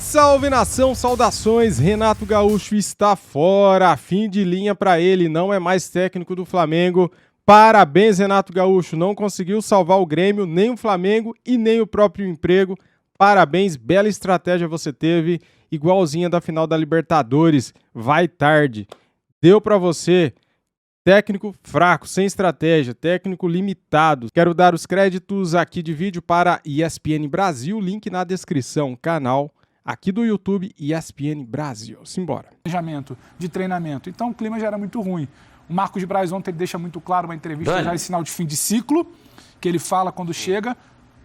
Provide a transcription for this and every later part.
Salve nação, saudações, Renato Gaúcho está fora, fim de linha para ele, não é mais técnico do Flamengo. Parabéns, Renato Gaúcho, não conseguiu salvar o Grêmio, nem o Flamengo e nem o próprio emprego. Parabéns, bela estratégia você teve, igualzinha da final da Libertadores, vai tarde. Deu para você, técnico fraco, sem estratégia, técnico limitado. Quero dar os créditos aqui de vídeo para ESPN Brasil, link na descrição, canal aqui do YouTube ESPN Brasil. Simbora. Planejamento de treinamento. Então o clima já era muito ruim. O Marcos Braz ontem ele deixa muito claro uma entrevista já em sinal de fim de ciclo, que ele fala quando chega.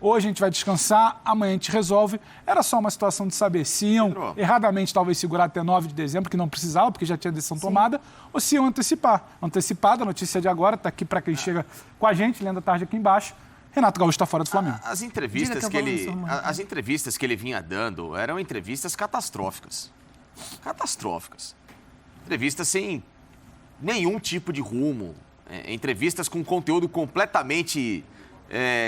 Hoje a gente vai descansar, amanhã a gente resolve. Era só uma situação de saber se iam erradamente talvez segurar até 9 de dezembro, que não precisava, porque já tinha decisão tomada, ou se iam antecipar. Antecipada, a notícia de agora, está aqui para quem chega com a gente, lendo a tarde aqui embaixo. Renato Gaúcho está fora do Flamengo. As entrevistas que ele vinha dando eram entrevistas catastróficas. Catastróficas. Entrevistas sem nenhum tipo de rumo. Entrevistas com conteúdo completamente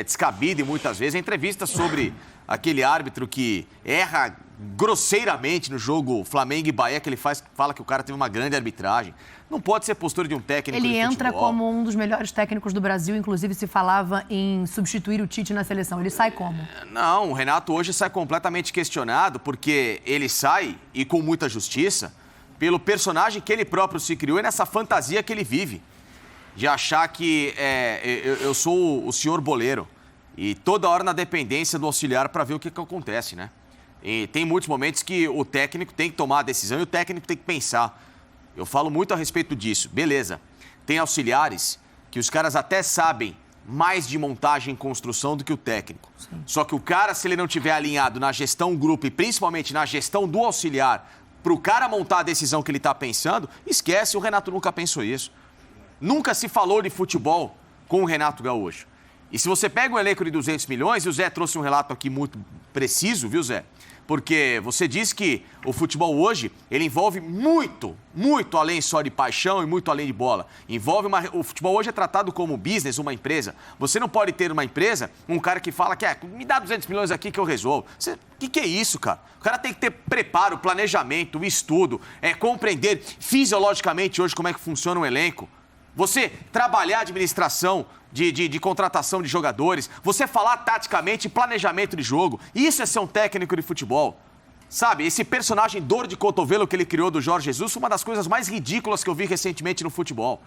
descabido e muitas vezes. Entrevistas sobre aquele árbitro que erra grosseiramente no jogo Flamengo e Bahia, que ele fala que o cara teve uma grande arbitragem. Não pode ser postura de um técnico de futebol. Ele entra como um dos melhores técnicos do Brasil, inclusive se falava em substituir o Tite na seleção. Ele sai como? Não, o Renato hoje sai completamente questionado, porque ele sai, e com muita justiça, pelo personagem que ele próprio se criou e nessa fantasia que ele vive. De achar que eu sou o senhor boleiro. E toda hora na dependência do auxiliar para ver o que acontece, né? E tem muitos momentos que o técnico tem que tomar a decisão e o técnico tem que pensar. Eu falo muito a respeito disso. Beleza, tem auxiliares que os caras até sabem mais de montagem e construção do que o técnico. Sim. Só que o cara, se ele não tiver alinhado na gestão grupo e principalmente na gestão do auxiliar, para o cara montar a decisão que ele está pensando, esquece, o Renato nunca pensou isso. Nunca se falou de futebol com o Renato Gaúcho. E se você pega um elenco de 200 milhões, e o Zé trouxe um relato aqui muito preciso, viu, Zé? Porque você disse que o futebol hoje, ele envolve muito, muito além só de paixão e muito além de bola. O futebol hoje é tratado como business, uma empresa. Você não pode ter uma empresa, um cara que fala que me dá 200 milhões aqui que eu resolvo. O que é isso, cara? O cara tem que ter preparo, planejamento, estudo, compreender fisiologicamente hoje como é que funciona um elenco. Você trabalhar a administração de contratação de jogadores, você falar taticamente, planejamento de jogo. Isso é ser um técnico de futebol. Sabe, esse personagem dor de cotovelo que ele criou do Jorge Jesus foi uma das coisas mais ridículas que eu vi recentemente no futebol.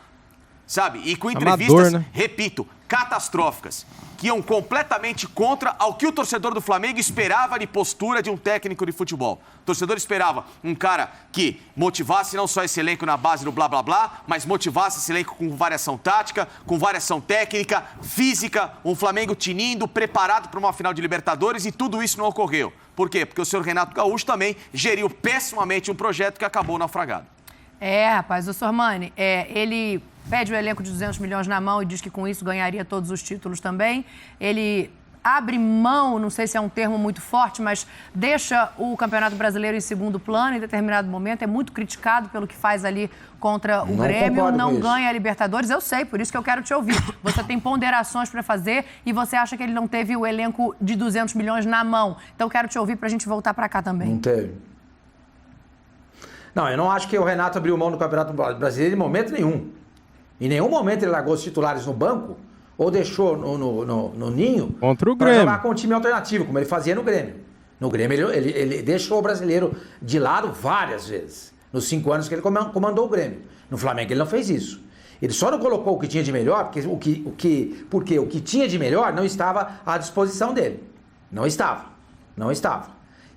Sabe, e com entrevistas, né? Repito, catastróficas, que iam completamente contra ao que o torcedor do Flamengo esperava de postura de um técnico de futebol. O torcedor esperava um cara que motivasse não só esse elenco na base do blá blá blá, mas motivasse esse elenco com variação tática, com variação técnica, física, um Flamengo tinindo, preparado para uma final de Libertadores, e tudo isso não ocorreu. Por quê? Porque o senhor Renato Gaúcho também geriu pessimamente um projeto que acabou naufragado. Rapaz, o Sormani, ele pede o elenco de 200 milhões na mão e diz que com isso ganharia todos os títulos também. Ele abre mão, não sei se é um termo muito forte, mas deixa o Campeonato Brasileiro em segundo plano em determinado momento. É muito criticado pelo que faz ali contra o Grêmio. Não ganha a Libertadores, eu sei, por isso que eu quero te ouvir. Você tem ponderações para fazer e você acha que ele não teve o elenco de 200 milhões na mão. Então eu quero te ouvir para a gente voltar para cá também. Não teve. Não, eu não acho que o Renato abriu mão do Campeonato Brasileiro em momento nenhum. Em nenhum momento ele largou os titulares no banco ou deixou no ninho contra o Grêmio, jogar com um time alternativo, como ele fazia no Grêmio. No Grêmio ele deixou o brasileiro de lado várias vezes, nos 5 anos que ele comandou o Grêmio. No Flamengo ele não fez isso. Ele só não colocou o que tinha de melhor, porque o que tinha de melhor não estava à disposição dele. Não estava.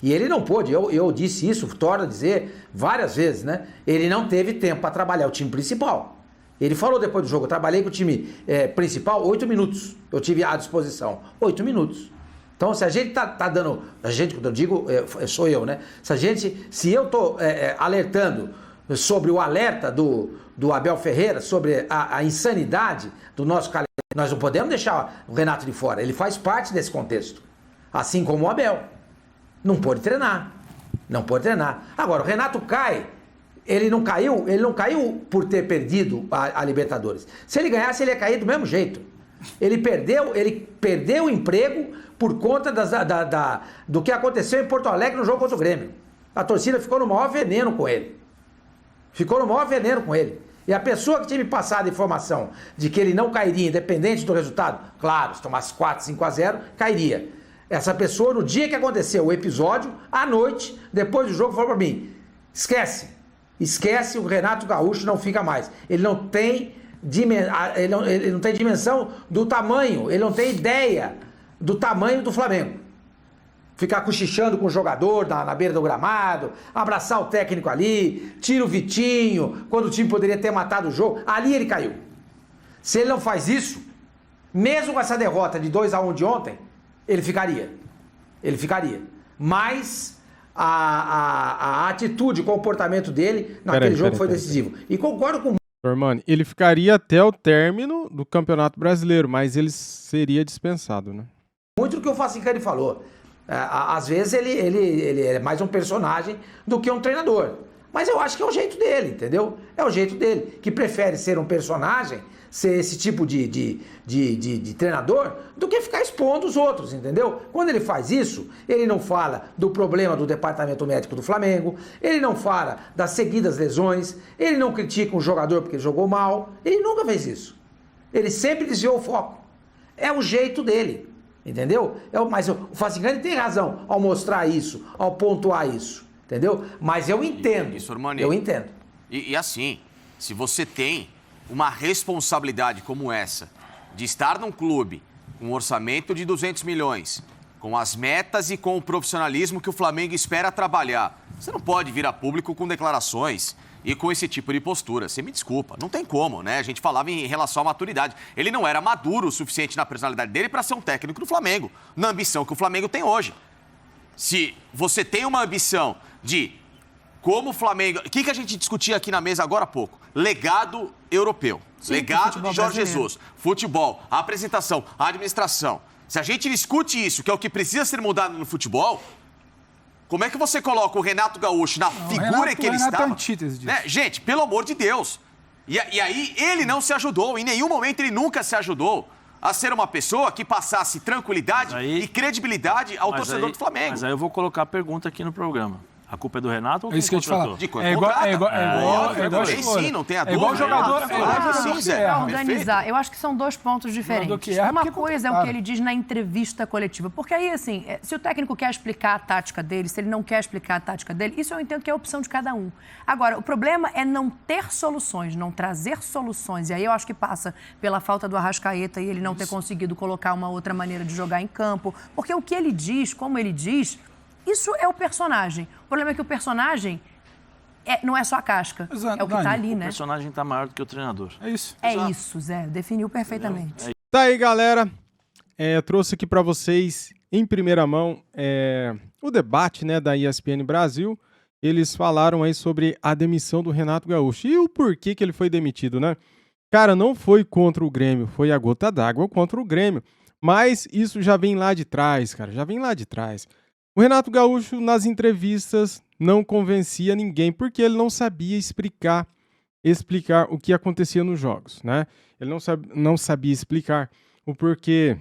E ele não pôde, eu disse isso, torno a dizer várias vezes, né? Ele não teve tempo para trabalhar o time principal. Ele falou depois do jogo, eu trabalhei com o time principal 8 minutos. Eu tive à disposição 8 minutos. Então, se a gente tá dando... A gente, quando eu digo, sou eu, né? Se eu tô alertando sobre o alerta do Abel Ferreira, sobre a insanidade do nosso calendário, nós não podemos deixar o Renato de fora. Ele faz parte desse contexto. Assim como o Abel. Não pode treinar. Agora, o Renato cai... Ele não caiu por ter perdido a Libertadores. Se ele ganhasse, ele ia cair do mesmo jeito. Ele perdeu o emprego por conta do que aconteceu em Porto Alegre no jogo contra o Grêmio. A torcida ficou no maior veneno com ele. E a pessoa que tinha me passado a informação de que ele não cairia, independente do resultado, claro, se tomasse 4, 5-0, cairia. Essa pessoa, no dia que aconteceu o episódio, à noite, depois do jogo, falou para mim, esquece, o Renato Gaúcho não fica mais. Ele não tem dimensão do tamanho, ele não tem ideia do tamanho do Flamengo. Ficar cochichando com o jogador na beira do gramado, abraçar o técnico ali, tira o Vitinho, quando o time poderia ter matado o jogo, ali ele caiu. Se ele não faz isso, mesmo com essa derrota de 2-1 de ontem, ele ficaria. Mas a atitude, o comportamento dele naquele jogo foi decisivo. E concordo com Sormani, ele ficaria até o término do Campeonato Brasileiro, mas ele seria dispensado, né? muito do que o Facicani falou. Às vezes ele é mais um personagem do que um treinador. Mas eu acho que é o jeito dele, entendeu? É o jeito dele, que prefere ser um personagem, ser esse tipo de treinador, do que ficar expondo os outros, entendeu? Quando ele faz isso, ele não fala do problema do departamento médico do Flamengo, ele não fala das seguidas lesões, ele não critica um jogador porque ele jogou mal, ele nunca fez isso. Ele sempre desviou o foco. É o jeito dele, entendeu? Mas o Facicani tem razão ao mostrar isso, ao pontuar isso. Entendeu? Mas eu entendo. Isso, Armani. Eu entendo. E assim, se você tem uma responsabilidade como essa, de estar num clube com um orçamento de 200 milhões, com as metas e com o profissionalismo que o Flamengo espera trabalhar, você não pode vir a público com declarações e com esse tipo de postura. Você me desculpa, não tem como, né? A gente falava em relação à maturidade. Ele não era maduro o suficiente na personalidade dele para ser um técnico do Flamengo, na ambição que o Flamengo tem hoje. Se você tem uma ambição de como o Flamengo... O que a gente discutia aqui na mesa agora há pouco? Legado europeu. Sim, legado de Jorge Jesus. Futebol, a apresentação, a administração. Se a gente discute isso, que é o que precisa ser mudado no futebol, como é que você coloca o Renato Gaúcho na figura em que ele estava? Antítese disso. Né? Gente, pelo amor de Deus. E aí ele não se ajudou. Em nenhum momento ele nunca se ajudou a ser uma pessoa que passasse tranquilidade e credibilidade ao torcedor do Flamengo. Mas aí eu vou colocar a pergunta aqui no programa. A culpa é do Renato ou é isso que eu te falo. É igual sim, não tem a dúvida. É igual jogador. Organizar. Eu acho que são dois pontos diferentes. Uma coisa é o que ele diz na entrevista coletiva. Porque aí, assim, se o técnico quer explicar a tática dele, se ele não quer explicar a tática dele, isso eu entendo que é a opção de cada um. Agora, o problema é não ter soluções, não trazer soluções. E aí eu acho que passa pela falta do Arrascaeta e ele não ter conseguido colocar uma outra maneira de jogar em campo. Porque o que ele diz, como ele diz... Isso é o personagem. O problema é que o personagem não é só a casca. Exato, é o que está ali, o né? O personagem está maior do que o treinador. É isso. É isso, Zé. Definiu perfeitamente. Tá aí, galera. Trouxe aqui para vocês, em primeira mão, o debate, né, da ESPN Brasil. Eles falaram aí sobre a demissão do Renato Gaúcho. E o porquê que ele foi demitido, né? Cara, não foi contra o Grêmio, foi a gota d'água contra o Grêmio. Mas isso já vem lá de trás, cara. Já vem lá de trás. O Renato Gaúcho, nas entrevistas, não convencia ninguém, porque ele não sabia explicar o que acontecia nos jogos, né? Ele não sabia explicar o porquê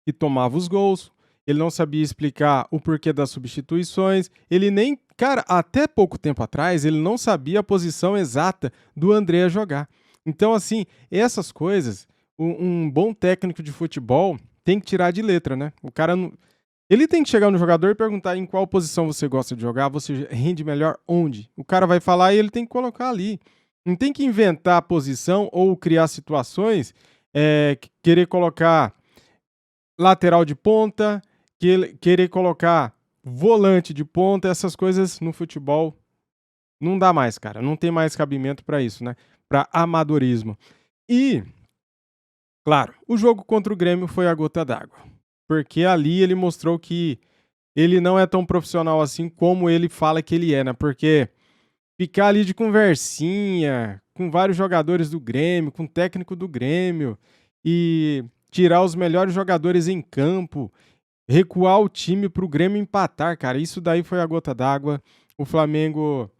que tomava os gols, ele não sabia explicar o porquê das substituições, ele nem... Cara, até pouco tempo atrás, ele não sabia a posição exata do André jogar. Então, assim, essas coisas, um bom técnico de futebol tem que tirar de letra, né? O cara não... Ele tem que chegar no jogador e perguntar em qual posição você gosta de jogar, você rende melhor onde. O cara vai falar e ele tem que colocar ali. Não tem que inventar a posição ou criar situações, querer colocar lateral de ponta, querer colocar volante de ponta, essas coisas no futebol não dá mais, cara. Não tem mais cabimento para isso, né? Para amadorismo. E, claro, o jogo contra o Grêmio foi a gota d'água. Porque ali ele mostrou que ele não é tão profissional assim como ele fala que ele é, né? Porque ficar ali de conversinha com vários jogadores do Grêmio, com o técnico do Grêmio, e tirar os melhores jogadores em campo, recuar o time para o Grêmio empatar, cara, isso daí foi a gota d'água. O Flamengo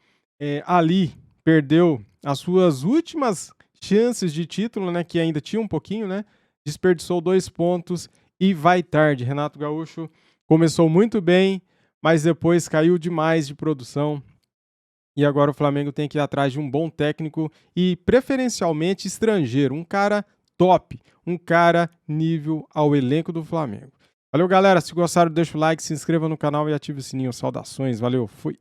ali perdeu as suas últimas chances de título, né? Que ainda tinha um pouquinho, né? Desperdiçou 2 pontos. E vai tarde. Renato Gaúcho começou muito bem, mas depois caiu demais de produção. E agora o Flamengo tem que ir atrás de um bom técnico e preferencialmente estrangeiro, um cara top, um cara nível ao elenco do Flamengo. Valeu, galera. Se gostaram, deixa o like, se inscreva no canal e ative o sininho. Saudações. Valeu, fui.